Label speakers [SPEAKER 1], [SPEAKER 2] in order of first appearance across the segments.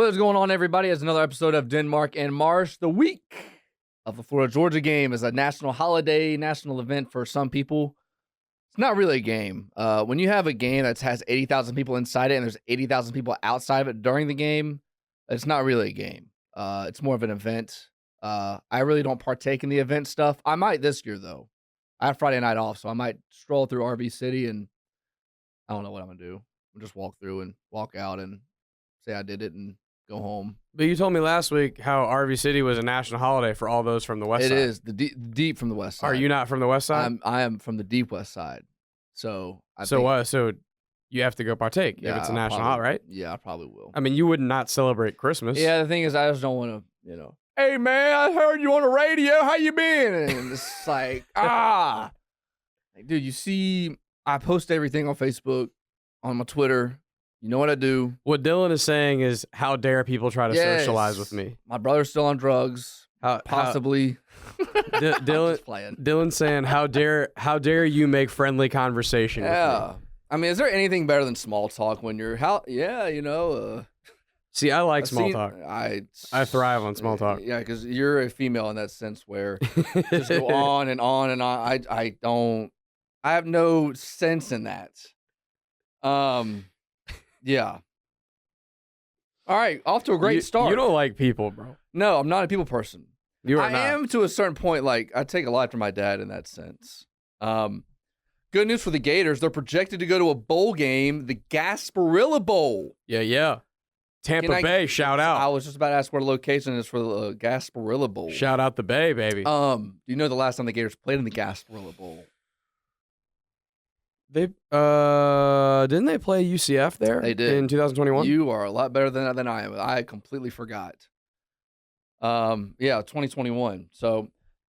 [SPEAKER 1] What is going on, everybody? It's another episode of Denmark and Marsh. The week of the Florida-Georgia game is a national holiday, national event for some people. It's not really a game. When you have a game that has 80,000 people inside it and there's 80,000 people outside of it during the game, it's not really a game. It's more of an event. I really don't partake in the event stuff. I might this year, though. I have Friday night off, so I might stroll through RV City and I don't know what I'm going to do. I'll just walk through and walk out and say I did it and go home.
[SPEAKER 2] But you told me last week how RV City was a national holiday for all those from the west side.
[SPEAKER 1] It is the deep from the west side.
[SPEAKER 2] Are you not from the west side?
[SPEAKER 1] I am from the deep west side. So
[SPEAKER 2] So you have to go partake if it's a national holiday, right?
[SPEAKER 1] Yeah, I probably will.
[SPEAKER 2] I mean, you would not celebrate Christmas.
[SPEAKER 1] Yeah, the thing is, I just don't want to, hey man, I heard you on the radio. How you been? And it's like, like, dude, you see, I post everything on Facebook, on my Twitter. You know what I do.
[SPEAKER 2] What Dylan is saying is, how dare people try to socialize with me?
[SPEAKER 1] My brother's still on drugs. Possibly.
[SPEAKER 2] Dylan's saying, how dare you make friendly conversation with me?
[SPEAKER 1] I mean, is there anything better than small talk when you're
[SPEAKER 2] See, I like small talk. I thrive on small talk.
[SPEAKER 1] Yeah, because you're a female in that sense where just go on and on and on. I have no sense in that. Yeah. All right, off to a great start.
[SPEAKER 2] You don't like people, bro.
[SPEAKER 1] No, I'm not a people person.
[SPEAKER 2] You are not.
[SPEAKER 1] I am to a certain point. Like, I take a lot from my dad in that sense. Good news for the Gators. They're projected to go to a bowl game, the Gasparilla Bowl.
[SPEAKER 2] Yeah. Tampa Bay, shout out.
[SPEAKER 1] I was just about to ask where the location is for the Gasparilla Bowl.
[SPEAKER 2] Shout out the Bay, baby.
[SPEAKER 1] Do you know the last time the Gators played in the Gasparilla Bowl?
[SPEAKER 2] They didn't they play UCF there?
[SPEAKER 1] They did
[SPEAKER 2] in 2021.
[SPEAKER 1] You are a lot better than I am. I completely forgot. 2021. So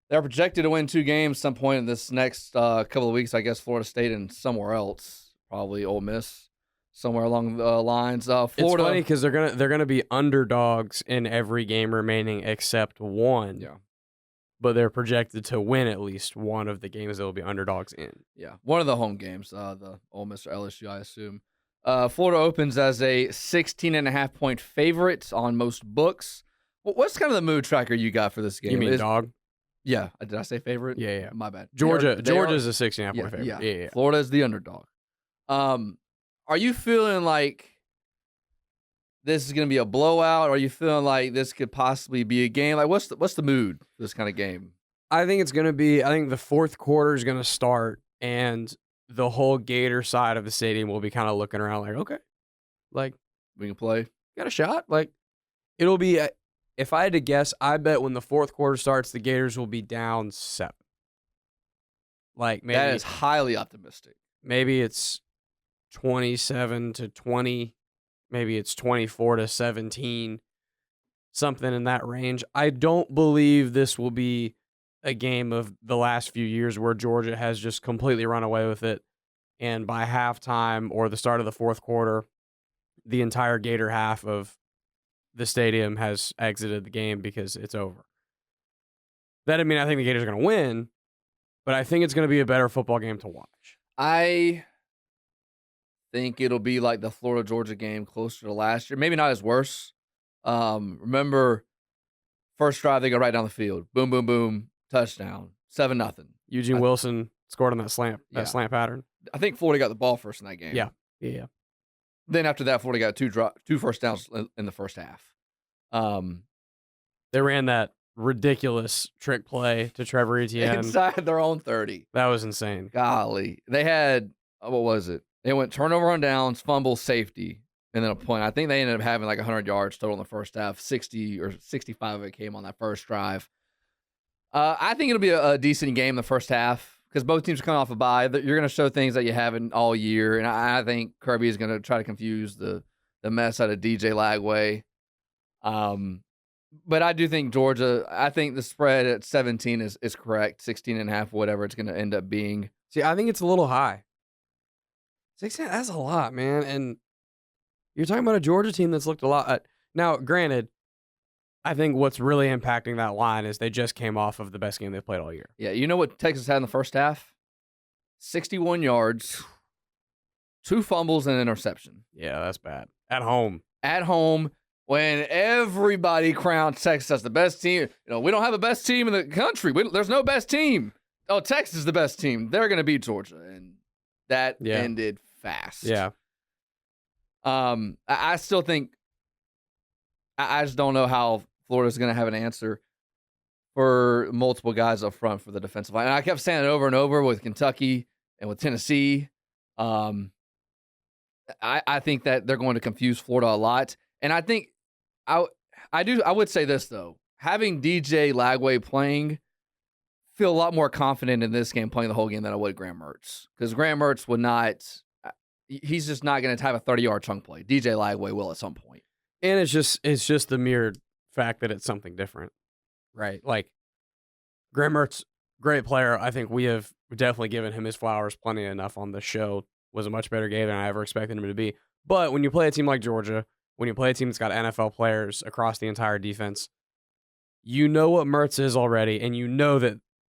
[SPEAKER 1] they're projected to win 2 games some point in this next couple of weeks. I guess Florida State and somewhere else, probably Ole Miss, somewhere along the lines. Florida.
[SPEAKER 2] It's funny because they're gonna be underdogs in every game remaining except one.
[SPEAKER 1] Yeah.
[SPEAKER 2] But they're projected to win at least one of the games that will be underdogs in.
[SPEAKER 1] Yeah, one of the home games, the Ole Miss or LSU, I assume. Florida opens as a 16.5-point favorite on most books. What's kind of the mood tracker you got for this game?
[SPEAKER 2] You mean dog?
[SPEAKER 1] Yeah. Did I say favorite?
[SPEAKER 2] Yeah.
[SPEAKER 1] My bad.
[SPEAKER 2] Georgia's a 16.5-point favorite. Yeah.
[SPEAKER 1] Florida is the underdog. Are you feeling like this is going to be a blowout? Or are you feeling like this could possibly be a game? Like, what's the mood for this kind of game?
[SPEAKER 2] I think it's going to be. I think the fourth quarter is going to start, and the whole Gator side of the stadium will be kind of looking around like, okay, like
[SPEAKER 1] we can play.
[SPEAKER 2] Got a shot. Like it'll be. If I had to guess, I bet when the fourth quarter starts, the Gators will be down 7. Like maybe
[SPEAKER 1] that is highly optimistic.
[SPEAKER 2] Maybe it's 27-20. Maybe it's 24-17, something in that range. I don't believe this will be a game of the last few years where Georgia has just completely run away with it. And by halftime or the start of the fourth quarter, the entire Gator half of the stadium has exited the game because it's over. That doesn't mean I think the Gators are going to win, but I think it's going to be a better football game to watch.
[SPEAKER 1] I think it'll be like the Florida-Georgia game closer to last year. Maybe not as worse. Remember, first drive, they go right down the field. Boom, boom, boom, touchdown, 7-0.
[SPEAKER 2] Eugene Wilson scored on that slant pattern.
[SPEAKER 1] I think Florida got the ball first in that game.
[SPEAKER 2] Yeah.
[SPEAKER 1] Then after that, Florida got two first downs in the first half.
[SPEAKER 2] They ran that ridiculous trick play to Trevor Etienne.
[SPEAKER 1] Inside their own 30.
[SPEAKER 2] That was insane.
[SPEAKER 1] Golly. They had, what was it? They went turnover on downs, fumble, safety, and then a point. I think they ended up having like 100 yards total in the first half. 60 or 65 of it came on that first drive. I think it'll be a decent game in the first half because both teams are coming off a bye. You're going to show things that you haven't all year, and I think Kirby is going to try to confuse the mess out of DJ Lagway. But I do think Georgia, I think the spread at 17 is correct. 16.5, whatever it's going to end up being.
[SPEAKER 2] See, I think it's a little high. 16, that's a lot, man. And you're talking about a Georgia team that's looked a lot. Now, granted, I think what's really impacting that line is they just came off of the best game they've played all year.
[SPEAKER 1] Yeah, you know what Texas had in the first half? 61 yards, 2 fumbles, and an interception.
[SPEAKER 2] Yeah, that's bad. At home.
[SPEAKER 1] when everybody crowns Texas as the best team. We don't have a best team in the country. There's no best team. Oh, Texas is the best team. They're going to beat Georgia. And that ended fast.
[SPEAKER 2] Yeah.
[SPEAKER 1] I still think I just don't know how Florida's going to have an answer for multiple guys up front for the defensive line. And I kept saying it over and over with Kentucky and with Tennessee. I think that they're going to confuse Florida a lot. And I think I would say this, though. Having DJ Lagway playing, feel a lot more confident in this game playing the whole game than I would Graham Mertz. Because Graham Mertz would not – he's just not going to have a 30-yard chunk play. DJ Lagway will at some point.
[SPEAKER 2] And it's just the mere fact that it's something different, right? Like, Graham Mertz, great player. I think we have definitely given him his flowers plenty enough on the show. Was a much better game than I ever expected him to be. But when you play a team like Georgia, when you play a team that's got NFL players across the entire defense, you know what Mertz is already, and you know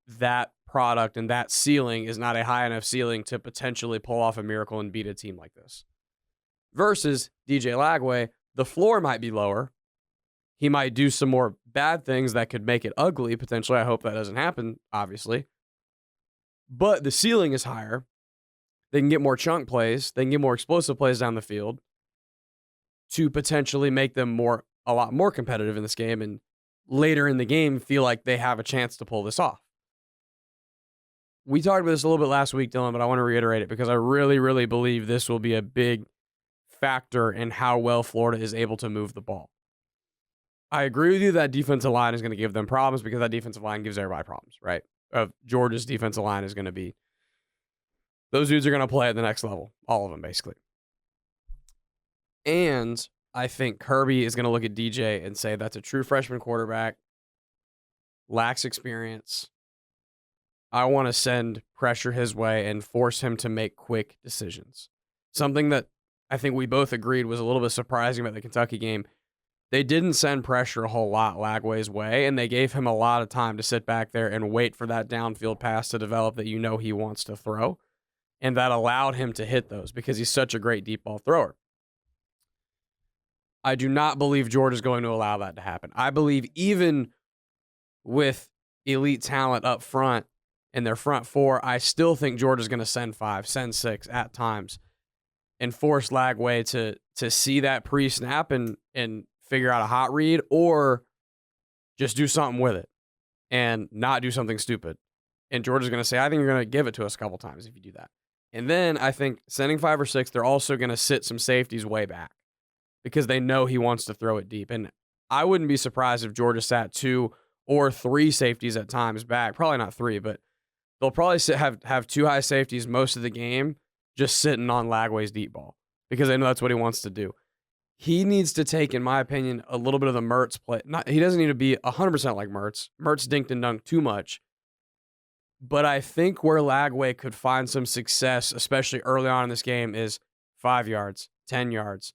[SPEAKER 2] that product and that ceiling is not a high enough ceiling to potentially pull off a miracle and beat a team like this. Versus DJ Lagway, the floor might be lower. He might do some more bad things that could make it ugly, potentially. I hope that doesn't happen, obviously. But the ceiling is higher. They can get more chunk plays. They can get more explosive plays down the field to potentially make them a lot more competitive in this game, and later in the game feel like they have a chance to pull this off. We talked about this a little bit last week, Dylan, but I want to reiterate it because I really, really believe this will be a big factor in how well Florida is able to move the ball. I agree with you that defensive line is going to give them problems because that defensive line gives everybody problems, right? Georgia's defensive line is going to be, those dudes are going to play at the next level. All of them, basically. And I think Kirby is going to look at DJ and say that's a true freshman quarterback, lacks experience. I want to send pressure his way and force him to make quick decisions. Something that I think we both agreed was a little bit surprising about the Kentucky game. They didn't send pressure a whole lot Lagway's way, and they gave him a lot of time to sit back there and wait for that downfield pass to develop that he wants to throw. And that allowed him to hit those because he's such a great deep ball thrower. I do not believe Georgia's going to allow that to happen. I believe even with elite talent up front in their front four, I still think Georgia's going to send 5, send 6 at times and force Lagway to see that pre-snap and figure out a hot read or just do something with it and not do something stupid. And Georgia's going to say, I think you're going to give it to us a couple times if you do that. And then I think sending 5 or 6, they're also going to sit some safeties way back because they know he wants to throw it deep. And I wouldn't be surprised if Georgia sat 2 or 3 safeties at times back. Probably not 3, but they'll probably have 2 high safeties most of the game just sitting on Lagway's deep ball because they know that's what he wants to do. He needs to take, in my opinion, a little bit of the Mertz play. He doesn't need to be 100% like Mertz. Mertz dinked and dunked too much. But I think where Lagway could find some success, especially early on in this game, is 5 yards, 10 yards,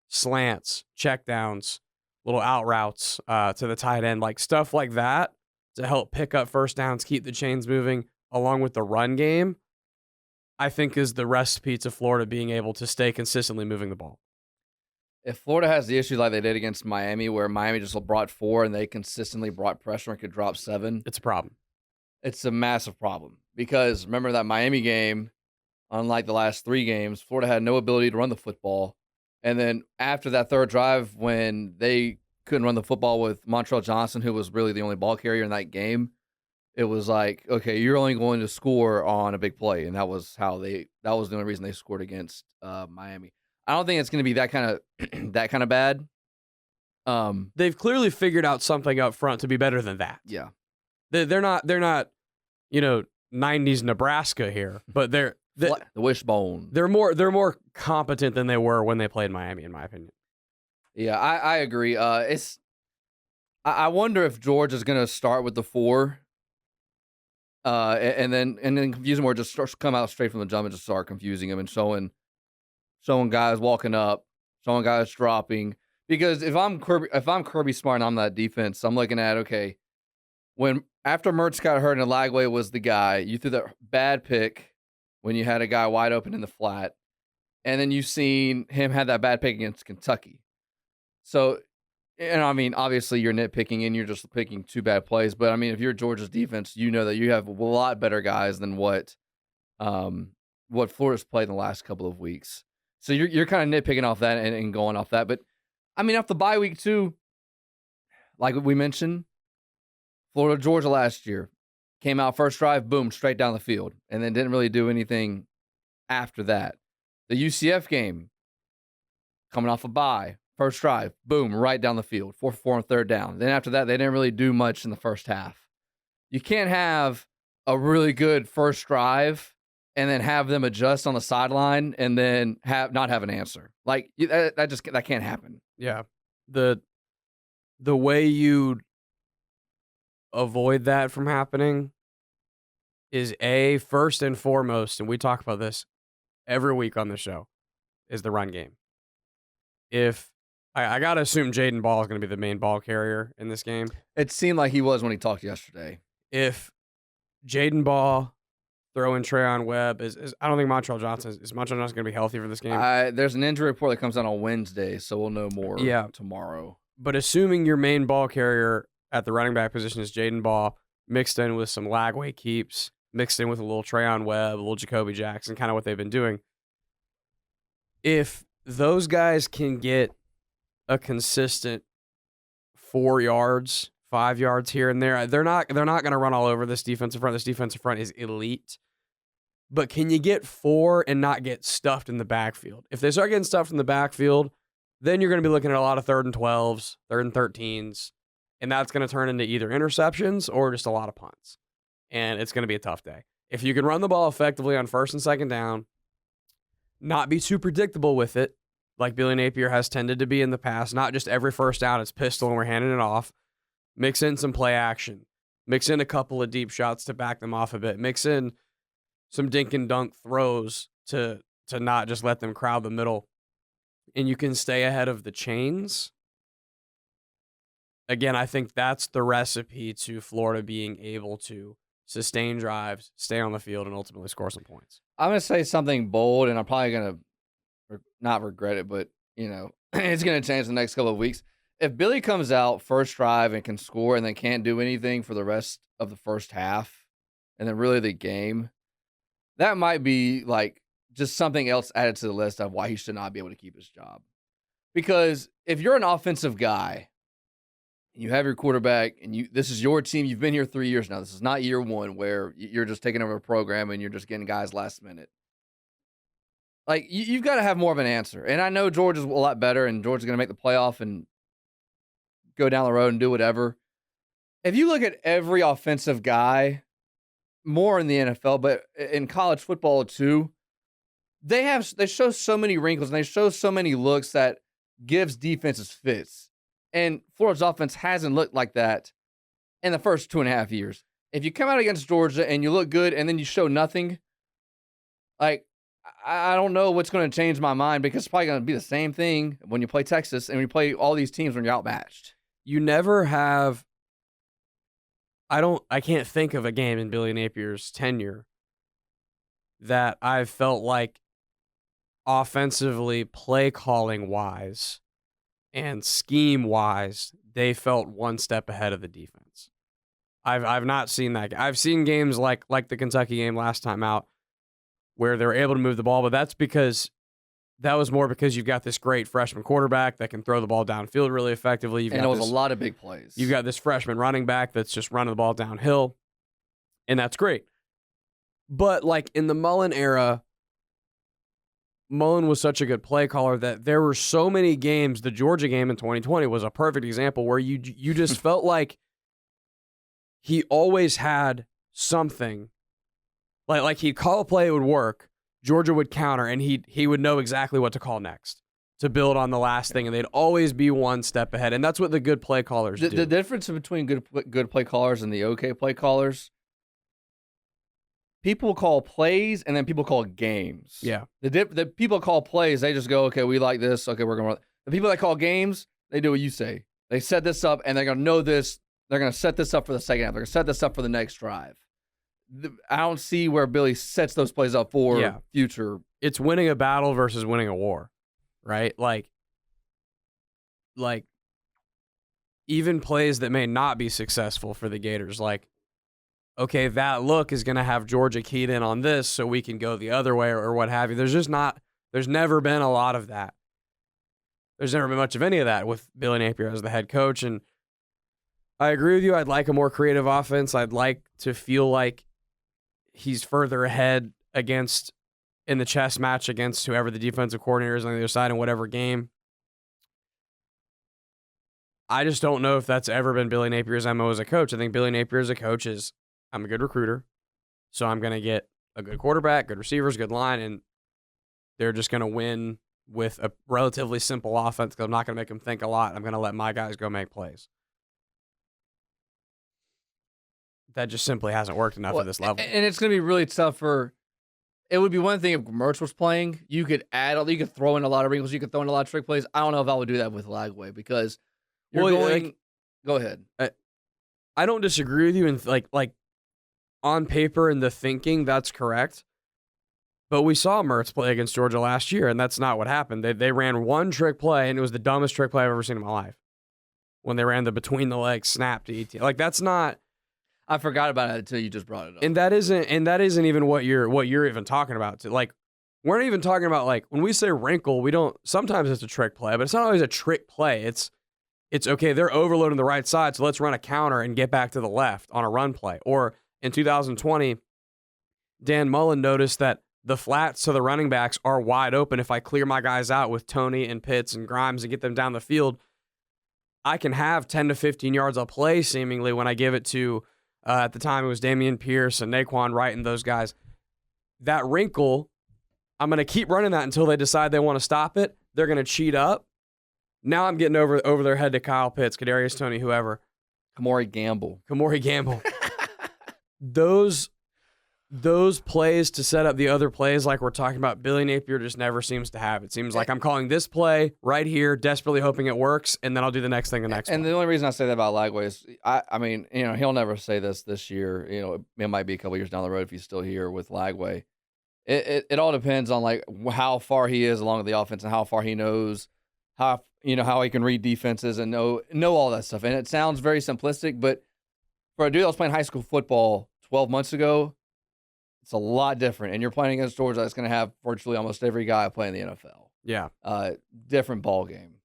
[SPEAKER 2] slants, checkdowns, little out routes to the tight end, like stuff like that to help pick up first downs, keep the chains moving, along with the run game, I think is the recipe to Florida being able to stay consistently moving the ball.
[SPEAKER 1] If Florida has the issue like they did against Miami, where Miami just brought 4 and they consistently brought pressure and could drop 7,
[SPEAKER 2] it's a problem.
[SPEAKER 1] It's a massive problem because remember that Miami game, unlike the last 3 games, Florida had no ability to run the football. And then after that third drive, when they couldn't run the football with Montrell Johnson, who was really the only ball carrier in that game, it was like, okay, you're only going to score on a big play. And that was the only reason they scored against Miami. I don't think it's going to be that kind of bad.
[SPEAKER 2] They've clearly figured out something up front to be better than that.
[SPEAKER 1] Yeah.
[SPEAKER 2] They're not, 90s Nebraska here, but they're
[SPEAKER 1] the wishbone.
[SPEAKER 2] They're more competent than they were when they played Miami, in my opinion.
[SPEAKER 1] Yeah, I agree. I wonder if Georgia's going to start with the 4, and then confuse them, or just come out straight from the jump and just start confusing them and showing guys walking up, showing guys dropping. Because if I'm Kirby Smart and I'm that defense, I'm looking at, okay, after Mertz got hurt and Lagway was the guy, you threw that bad pick when you had a guy wide open in the flat, and then you've seen him have that bad pick against Kentucky. So And I mean, obviously you're nitpicking and you're just picking 2 bad plays. But I mean, if you're Georgia's defense, you know that you have a lot better guys than what Florida's played in the last couple of weeks. So you're kind of nitpicking off that and going off that. But I mean, off the bye week too, like we mentioned, Florida Georgia last year came out first drive, boom, straight down the field, and then didn't really do anything after that. The UCF game, coming off a bye, first drive, boom, right down the field, 4 for 4 on third down. Then after that, they didn't really do much in the first half. You can't have a really good first drive and then have them adjust on the sideline and then not have an answer. Like that can't happen.
[SPEAKER 2] Yeah. The way you avoid that from happening is first and foremost, and we talk about this every week on the show, is the run game. If I gotta assume Jaden Ball is gonna be the main ball carrier in this game.
[SPEAKER 1] It seemed like he was when he talked yesterday.
[SPEAKER 2] If Jaden Ball throw in Trayon Webb, I don't think Montreal Johnson is Montreal Johnson gonna be healthy for this game.
[SPEAKER 1] There's an injury report that comes out on Wednesday, so we'll know more tomorrow.
[SPEAKER 2] But assuming your main ball carrier at the running back position is Jaden Ball, mixed in with some Lagway keeps, mixed in with a little Trayon Webb, a little Jacoby Jackson, kind of what they've been doing. If those guys can get a consistent 4 yards, 5 yards here and there, they're not going to run all over this defensive front. This defensive front is elite. But can you get 4 and not get stuffed in the backfield? If they start getting stuffed in the backfield, then you're going to be looking at a lot of 3rd and 12s, 3rd and 13s, and that's going to turn into either interceptions or just a lot of punts. And it's going to be a tough day. If you can run the ball effectively on 1st and 2nd down, not be too predictable with it, like Billy Napier has tended to be in the past, not just every first down it's pistol and we're handing it off. Mix in some play action. Mix in a couple of deep shots to back them off a bit. Mix in some dink and dunk throws to not just let them crowd the middle. And you can stay ahead of the chains. Again, I think that's the recipe to Florida being able to sustain drives, stay on the field, and ultimately score some points.
[SPEAKER 1] I'm going to say something bold, and I'm probably going to not regret it, but, it's going to change the next couple of weeks. If Billy comes out first drive and can score and then can't do anything for the rest of the first half and then really the game, that might be like just something else added to the list of why he should not be able to keep his job. Because if you're an offensive guy, you have your quarterback, and this is your team. You've been here 3 years now. This is not year one where you're just taking over a program and you're just getting guys last minute. Like, you've got to have more of an answer. And I know Georgia's a lot better, and Georgia's going to make the playoff and go down the road and do whatever. If you look at every offensive guy, more in the NFL, but in college football too, they show so many wrinkles and they show so many looks that gives defenses fits. And Florida's offense hasn't looked like that in the first 2.5 years. If you come out against Georgia and you look good and then you show nothing, like, I don't know what's going to change my mind, because it's probably going to be the same thing when you play Texas and when you play all these teams when you're outmatched.
[SPEAKER 2] You never have. I can't think of a game in Billy Napier's tenure that I've felt like offensively, play calling wise and scheme wise, they felt one step ahead of the defense. I've not seen that. I've seen games like the Kentucky game last time out where they were able to move the ball, but that's because that was more because you've got this great freshman quarterback that can throw the ball downfield really effectively.
[SPEAKER 1] And it was a lot of big plays.
[SPEAKER 2] You've got this freshman running back that's just running the ball downhill, and that's great. But like in the Mullen era, Mullen was such a good play caller that there were so many games. The Georgia game in 2020 was a perfect example where you just felt like he always had something. Like he'd call a play, it would work. Georgia would counter, and he would know exactly what to call next to build on the last thing, and they'd always be one step ahead. And that's what the good play callers do.
[SPEAKER 1] The difference between good play callers and the okay play callers, people call plays and then people call games.
[SPEAKER 2] Yeah.
[SPEAKER 1] The people call plays, they just go, okay, we like this. Okay, we're going to. The people that call games, they do what you say. They set this up, and they're going to know this. They're going to set this up for the second half. They're going to set this up for the next drive. I don't see where Billy sets those plays up for future.
[SPEAKER 2] It's winning a battle versus winning a war, right? Like even plays that may not be successful for the Gators, like, okay, that look is going to have Georgia keyed in on this so we can go the other way or what have you. There's never been a lot of that. There's never been much of any of that with Billy Napier as the head coach. And I agree with you. I'd like a more creative offense. I'd like to feel like he's further ahead in the chess match against whoever the defensive coordinator is on the other side in whatever game. I just don't know if that's ever been Billy Napier's MO as a coach. I think Billy Napier as a coach is, I'm a good recruiter, so I'm going to get a good quarterback, good receivers, good line, and they're just going to win with a relatively simple offense because I'm not going to make them think a lot. I'm going to let my guys go make plays. That just simply hasn't worked enough at this level.
[SPEAKER 1] And it's going to be really tough it would be one thing if Mertz was playing. You could throw in a lot of wrinkles. You could throw in a lot of trick plays. I don't know if I would do that with Lagway because go ahead.
[SPEAKER 2] I don't disagree with you in like on paper and the thinking, that's correct. But we saw Mertz play against Georgia last year, and that's not what happened. They ran one trick play, and it was the dumbest trick play I've ever seen in my life. When they ran the between the legs snap to ET. Like, that's not.
[SPEAKER 1] I forgot about it until you just brought it up.
[SPEAKER 2] And that isn't even what you're even talking about. Like, we're not even talking about, like, when we say wrinkle, we don't. Sometimes it's a trick play, but it's not always a trick play. It's okay. They're overloading the right side, so let's run a counter and get back to the left on a run play. Or in 2020, Dan Mullen noticed that the flats to the running backs are wide open. If I clear my guys out with Tony and Pitts and Grimes and get them down the field, I can have 10 to 15 yards of play seemingly when I give it to, at the time it was Damian Pierce and Naquan Wright and those guys. That wrinkle, I'm going to keep running that until they decide they want to stop it. They're going to cheat up. Now I'm getting over their head to Kyle Pitts, Kadarius Toney, whoever.
[SPEAKER 1] Kamori Gamble.
[SPEAKER 2] Those plays to set up the other plays like we're talking about, Billy Napier just never seems to have. It seems like I'm calling this play right here, desperately hoping it works, and then I'll do the next thing the next
[SPEAKER 1] And
[SPEAKER 2] one.
[SPEAKER 1] the only reason I say that about Lagway is, I mean, he'll never say this year. It might be a couple years down the road if he's still here with Lagway. It all depends on, like, how far he is along with the offense and how far he knows, how he can read defenses and know all that stuff. And it sounds very simplistic, but for a dude that was playing high school football 12 months ago, it's a lot different. And you're playing against Georgia that's going to have virtually almost every guy playing the NFL.
[SPEAKER 2] Yeah.
[SPEAKER 1] Different ball game.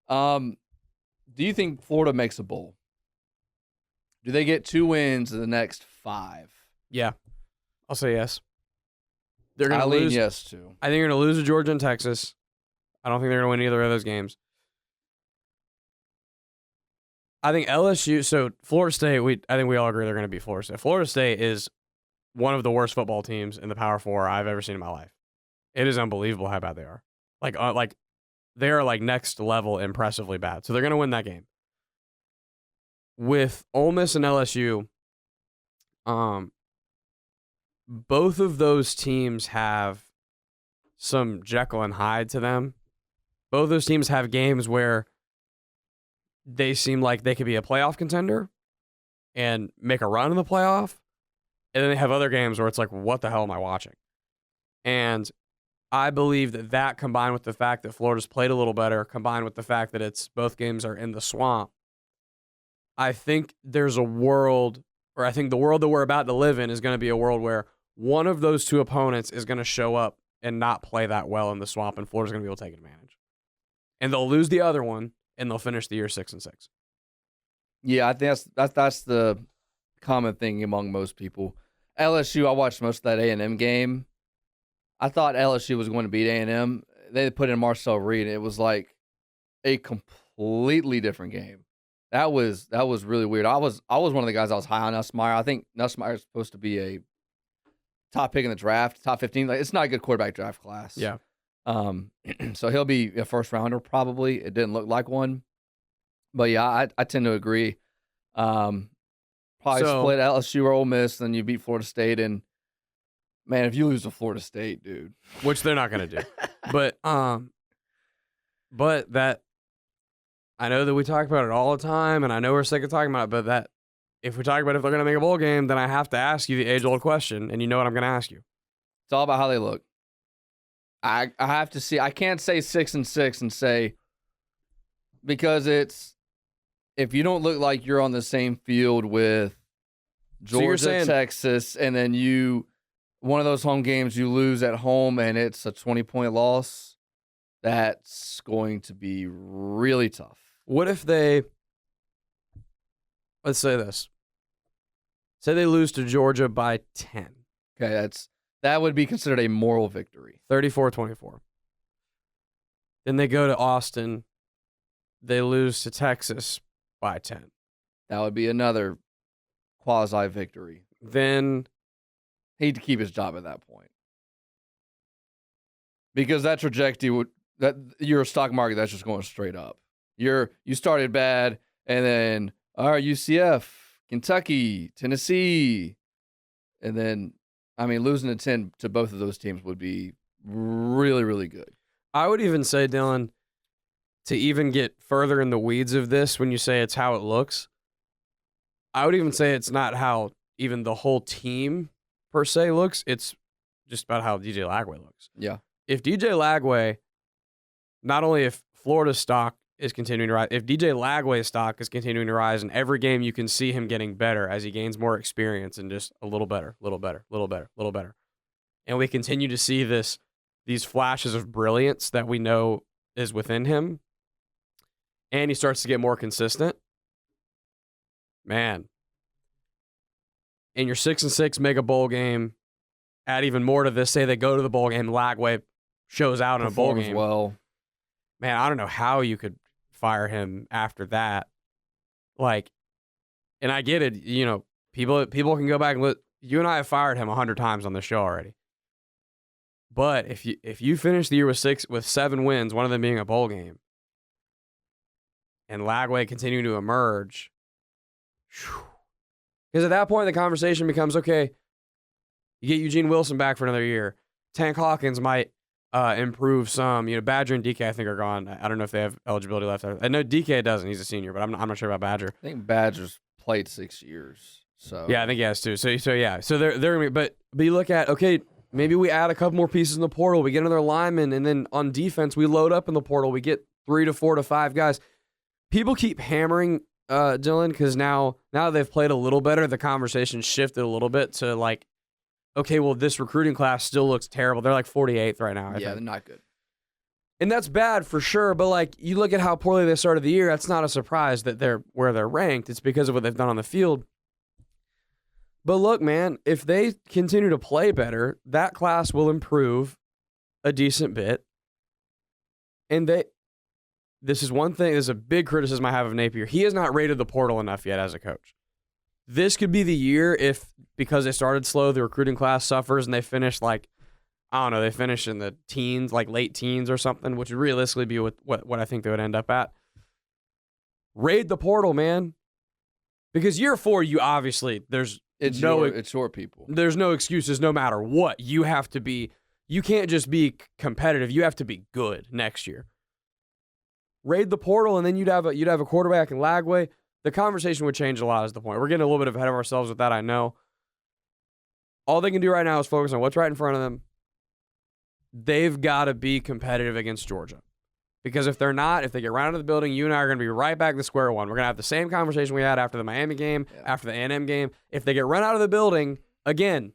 [SPEAKER 1] Do you think Florida makes a bowl? Do they get 2 wins in the next 5?
[SPEAKER 2] Yeah. I'll say yes. They're going to
[SPEAKER 1] lean
[SPEAKER 2] lose.
[SPEAKER 1] Yes, too.
[SPEAKER 2] I think they're going to lose to Georgia and Texas. I don't think they're going to win either of those games. I think LSU, so Florida State, I think we all agree they're going to beat Florida State. Florida State is one of the worst football teams in the Power 4 I've ever seen in my life. It is unbelievable how bad they are. Like they are like next level impressively bad. So they're going to win that game. With Ole Miss and LSU, both of those teams have some Jekyll and Hyde to them. Both those teams have games where they seem like they could be a playoff contender and make a run in the playoff. And then they have other games where it's like, what the hell am I watching? And I believe that combined with the fact that Florida's played a little better, combined with the fact that both games are in the swamp, I think there's a world, or I think the world that we're about to live in is going to be a world where one of those two opponents is going to show up and not play that well in the swamp, and Florida's going to be able to take advantage. And they'll lose the other one, and they'll finish the year 6-6.
[SPEAKER 1] Yeah, I think that's the common thing among most people. LSU, I watched most of that A&M game. I thought LSU was going to beat A&M. They put in Marcel Reed, and it was like a completely different game. That was really weird. I was one of the guys that was high on Nussmeier. I think Nussmeier is supposed to be a top pick in the draft, top 15. Like, it's not a good quarterback draft class.
[SPEAKER 2] Yeah.
[SPEAKER 1] So he'll be a first rounder probably. It didn't look like one, but yeah, I tend to agree. Probably split LSU or Ole Miss, then you beat Florida State, and man, if you lose to Florida State, dude,
[SPEAKER 2] which they're not going to do, but that I know that we talk about it all the time, and I know we're sick of talking about it, but that if we talk about if they're going to make a bowl game, then I have to ask you the age-old question, and you know what I'm going to ask you.
[SPEAKER 1] It's all about how they look. I have to see. I can't say 6-6 and say, because it's if you don't look like you're on the same field with Georgia, Texas, and then one of those home games you lose at home and it's a 20-point loss, that's going to be really tough.
[SPEAKER 2] What if let's say this. Say they lose to Georgia by 10.
[SPEAKER 1] Okay, that would be considered a moral victory.
[SPEAKER 2] 34-24. Then they go to Austin. They lose to Texas by 10.
[SPEAKER 1] That would be another quasi-victory.
[SPEAKER 2] Then
[SPEAKER 1] he'd keep his job at that point. Because that trajectory your stock market, that's just going straight up. You started bad, and then UCF, Kentucky, Tennessee, and then losing to 10 to both of those teams would be really, really good.
[SPEAKER 2] I would even say, Dylan, to even get further in the weeds of this, when you say it's how it looks, I would even say it's not how even the whole team per se looks. It's just about how DJ Lagway looks.
[SPEAKER 1] Yeah.
[SPEAKER 2] If DJ Lagway, not only if Florida's stock is continuing to rise, if DJ Lagway's stock is continuing to rise, and every game you can see him getting better as he gains more experience and just a little better, little better, little better, little better. And we continue to see these flashes of brilliance that we know is within him, and he starts to get more consistent. Man. In your 6-6 mega bowl game, add even more to this, say they go to the bowl game, Lagway shows out in a bowl game.
[SPEAKER 1] Well.
[SPEAKER 2] Man, I don't know how you could fire him after that. And I get it, people can go back and look. You and I have fired him 100 times on the show already. But if you finish the year with 7 wins, one of them being a bowl game, and Lagway continuing to emerge, because at that point the conversation becomes, okay, you get Eugene Wilson back for another year. Tank Hawkins might improve some. Badger and DK I think are gone. I don't know if they have eligibility left. I know DK doesn't. He's a senior, but I'm not sure about Badger.
[SPEAKER 1] I think Badger's played 6 years. So
[SPEAKER 2] yeah, I think he has too. So yeah. So they're gonna be, but you look at, okay, maybe we add a couple more pieces in the portal. We get another lineman, and then on defense we load up in the portal. We get 3 to 4 to 5 guys. People keep hammering Dylan because now they've played a little better. The conversation shifted a little bit to okay, well, this recruiting class still looks terrible. They're 48th right now. I think.
[SPEAKER 1] They're not good.
[SPEAKER 2] And that's bad for sure, but you look at how poorly they started the year, that's not a surprise that they're where they're ranked. It's because of what they've done on the field. But look, man, if they continue to play better, that class will improve a decent bit. And this is one thing, this is a big criticism I have of Napier. He has not rated the portal enough yet as a coach. This could be the year if, because they started slow, the recruiting class suffers and they finish they finish in the teens, late teens or something, which would realistically be what I think they would end up at. Raid the portal, man. Because year 4, you obviously, it's
[SPEAKER 1] your people.
[SPEAKER 2] There's no excuses no matter what. You can't just be competitive. You have to be good next year. Raid the portal, and then you'd have a quarterback in Lagway. The conversation would change a lot is the point. We're getting a little bit ahead of ourselves with that, I know. All they can do right now is focus on what's right in front of them. They've got to be competitive against Georgia. Because if they're not, if they get run out of the building, you and I are going to be right back to square one. We're going to have the same conversation we had after the Miami game, after the A&M game. If they get run out of the building, again,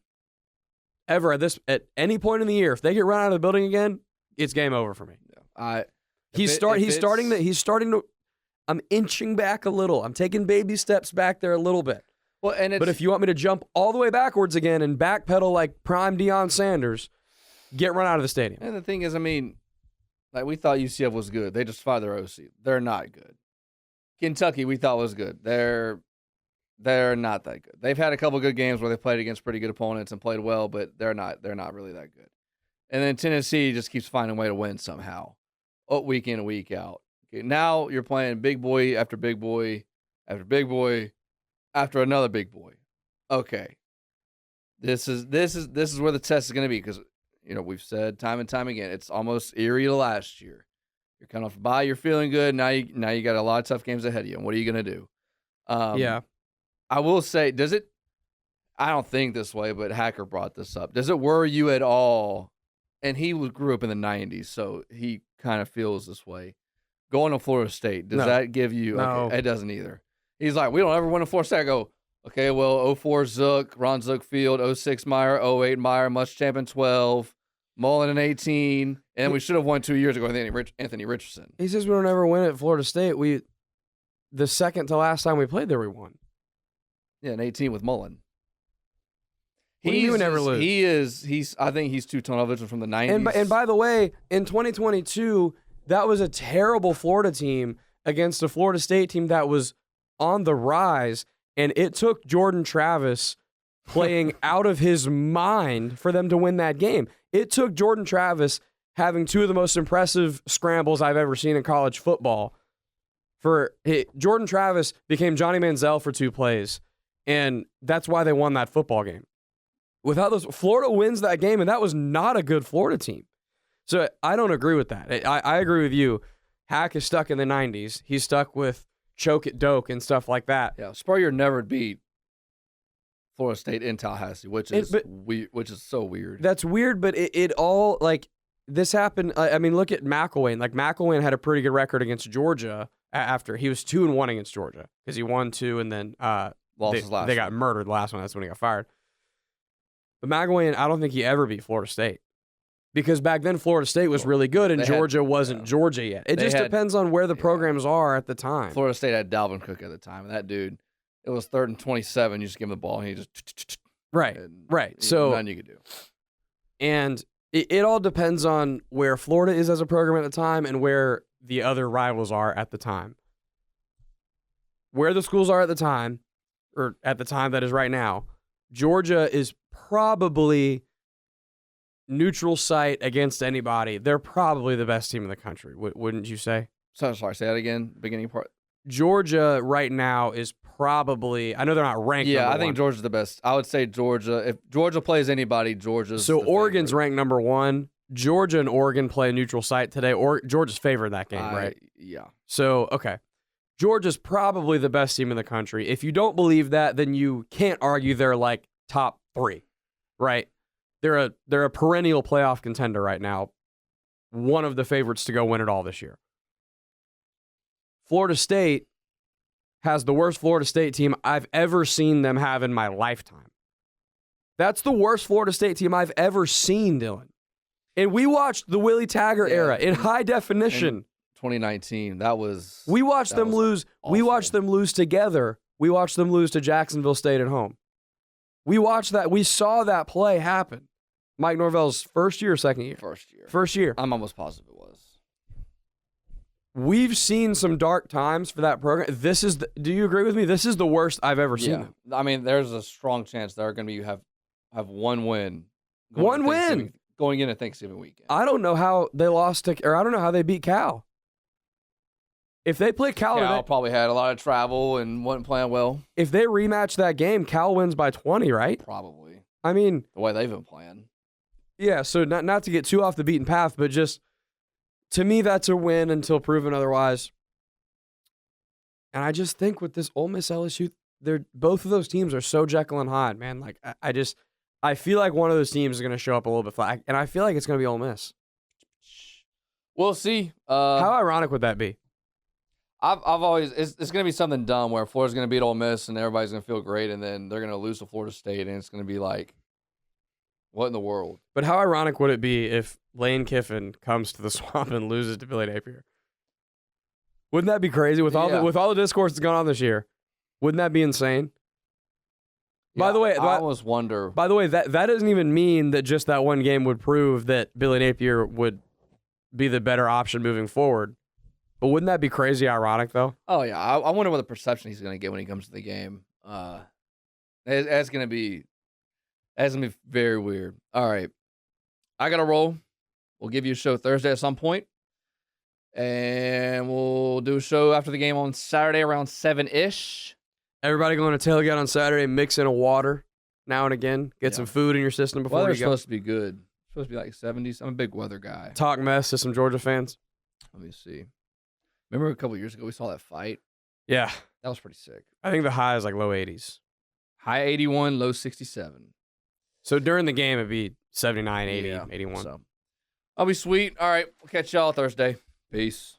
[SPEAKER 2] ever at any point in the year, if they get run out of the building again, it's game over for me. He's starting to. I'm inching back a little. I'm taking baby steps back there a little bit.
[SPEAKER 1] Well,
[SPEAKER 2] but if you want me to jump all the way backwards again and backpedal like prime Deion Sanders, get run out of the stadium.
[SPEAKER 1] And the thing is, we thought UCF was good. They just fired their OC. They're not good. Kentucky, we thought was good. They're not that good. They've had a couple good games where they played against pretty good opponents and played well, but they're not really that good. And then Tennessee just keeps finding a way to win somehow, week in and week out. Okay, now you're playing big boy after big boy after big boy after another big boy. Okay, this is where the test is going to be because we've said time and time again it's almost eerie to last year. You're kind of by, you're feeling good. Now you got a lot of tough games ahead of you. And what are you going to do?
[SPEAKER 2] Yeah,
[SPEAKER 1] I will say, does it? I don't think this way, but Hacker brought this up. Does it worry you at all? And he grew up in the '90s, so he kind of feels this way. going to Florida State, does
[SPEAKER 2] No.
[SPEAKER 1] that give you?
[SPEAKER 2] No.
[SPEAKER 1] Okay, it doesn't either. He's like, we don't ever win a Florida State. I go, okay, well, 04 Zook, Ron Zook Field, 06 Meyer, 08 Meyer, Musch champion 12, Mullen in 18, and we should have won 2 years ago with Anthony Richardson.
[SPEAKER 2] He says we don't ever win at Florida State. The second to last time we played there, we won.
[SPEAKER 1] Yeah, in 18 with Mullen.
[SPEAKER 2] What do you mean never lose?
[SPEAKER 1] I think he's too television from the 90s.
[SPEAKER 2] And by the way, in 2022, that was a terrible Florida team against a Florida State team that was on the rise, and it took Jordan Travis playing out of his mind for them to win that game. It took Jordan Travis having two of the most impressive scrambles I've ever seen in college football. Jordan Travis became Johnny Manziel for 2 plays, and that's why they won that football game. Without those, Florida wins that game, and that was not a good Florida team. So I don't agree with that. I agree with you. Hack is stuck in the 90s. He's stuck with choke it doke and stuff like that.
[SPEAKER 1] Yeah, Spurrier never beat Florida State in Tallahassee, which is so weird.
[SPEAKER 2] That's weird, but it all, like, this happened. I mean, look at McElwain. Like, McElwain had a pretty good record against Georgia after. He was 2-1 against Georgia because he won 2 and then
[SPEAKER 1] lost his last
[SPEAKER 2] they got murdered the last one. That's when he got fired. But McElwain, I don't think he ever beat Florida State. Because back then, Florida State was really good, and Georgia wasn't Georgia yet. It just depends on where the programs are at the time.
[SPEAKER 1] Florida State had Dalvin Cook at the time, and that dude, it was 3rd and 27. You just give him the ball, and he just
[SPEAKER 2] right. So
[SPEAKER 1] nothing you could do.
[SPEAKER 2] And it all depends on where Florida is as a program at the time and where the other rivals are at the time. Where the schools are at the time, or at the time that is right now, Georgia is probably neutral site against anybody. They're probably the best team in the country, wouldn't you say?
[SPEAKER 1] So sorry, say that again. Beginning part.
[SPEAKER 2] Georgia right now is probably. I know they're not ranked.
[SPEAKER 1] Yeah,
[SPEAKER 2] number
[SPEAKER 1] I think
[SPEAKER 2] one.
[SPEAKER 1] Georgia's the best. I would say Georgia. If Georgia plays anybody, Georgia's.
[SPEAKER 2] So
[SPEAKER 1] the
[SPEAKER 2] Oregon's
[SPEAKER 1] favorite.
[SPEAKER 2] ranked number 1. Georgia and Oregon play a neutral site today. Georgia's favored that game, right?
[SPEAKER 1] Yeah.
[SPEAKER 2] So okay, Georgia's probably the best team in the country. If you don't believe that, then you can't argue they're like top 3, right? They're a perennial playoff contender right now. One of the favorites to go win it all this year. Florida State has the worst Florida State team I've ever seen them have in my lifetime. That's the worst Florida State team I've ever seen, Dylan. And we watched the Willie Taggart era in high definition.
[SPEAKER 1] 2019, that was.
[SPEAKER 2] We watched them lose.
[SPEAKER 1] Awful.
[SPEAKER 2] We watched them lose together. We watched them lose to Jacksonville State at home. We watched that. We saw that play happen. Mike Norvell's first year or second year?
[SPEAKER 1] First year.
[SPEAKER 2] First year.
[SPEAKER 1] I'm almost positive it was.
[SPEAKER 2] We've seen some dark times for that program. Do you agree with me? This is the worst I've ever seen them.
[SPEAKER 1] I mean, there's a strong chance they're going to have one win. Going into Thanksgiving weekend.
[SPEAKER 2] I don't know how they lost to, or I don't know how they beat Cal. If they play Cal,
[SPEAKER 1] Cal probably had a lot of travel and wasn't playing well.
[SPEAKER 2] If they rematch that game, Cal wins by 20, right?
[SPEAKER 1] Probably.
[SPEAKER 2] I mean,
[SPEAKER 1] the way they've been playing.
[SPEAKER 2] Yeah, so not to get too off the beaten path, but just to me, that's a win until proven otherwise. And I just think with this Ole Miss LSU, both of those teams are so Jekyll and Hyde, man. Like I feel like one of those teams is going to show up a little bit flat, and I feel like it's going to be Ole Miss.
[SPEAKER 1] We'll see.
[SPEAKER 2] How ironic would that be?
[SPEAKER 1] I've always it's going to be something dumb where Florida's going to beat Ole Miss and everybody's going to feel great, and then they're going to lose to Florida State, and it's going to be like, what in the world?
[SPEAKER 2] But how ironic would it be if Lane Kiffin comes to the Swamp and loses to Billy Napier? Wouldn't that be crazy with all the discourse that's gone on this year? Wouldn't that be insane?
[SPEAKER 1] Yeah, by the way, I almost wonder.
[SPEAKER 2] By the way, that doesn't even mean that just that one game would prove that Billy Napier would be the better option moving forward. But wouldn't that be crazy ironic, though?
[SPEAKER 1] Oh, yeah. I wonder what the perception he's going to get when he comes to the game. That's going to be very weird. All right. I got to roll. We'll give you a show Thursday at some point. And we'll do a show after the game on Saturday around 7-ish.
[SPEAKER 2] Everybody going to tailgate on Saturday, mix in a water now and again. Get some food in your system before you go.
[SPEAKER 1] Weather's supposed to be good. It's supposed to be like 70s. I'm a big weather guy.
[SPEAKER 2] Talk mess to some Georgia fans.
[SPEAKER 1] Let me see. Remember a couple years ago we saw that fight?
[SPEAKER 2] Yeah.
[SPEAKER 1] That was pretty sick.
[SPEAKER 2] I think the high is like low 80s.
[SPEAKER 1] High 81, low 67.
[SPEAKER 2] So during the game, it'd be 79, 80, 81.
[SPEAKER 1] So, I'll be sweet. All right. We'll catch y'all Thursday. Peace.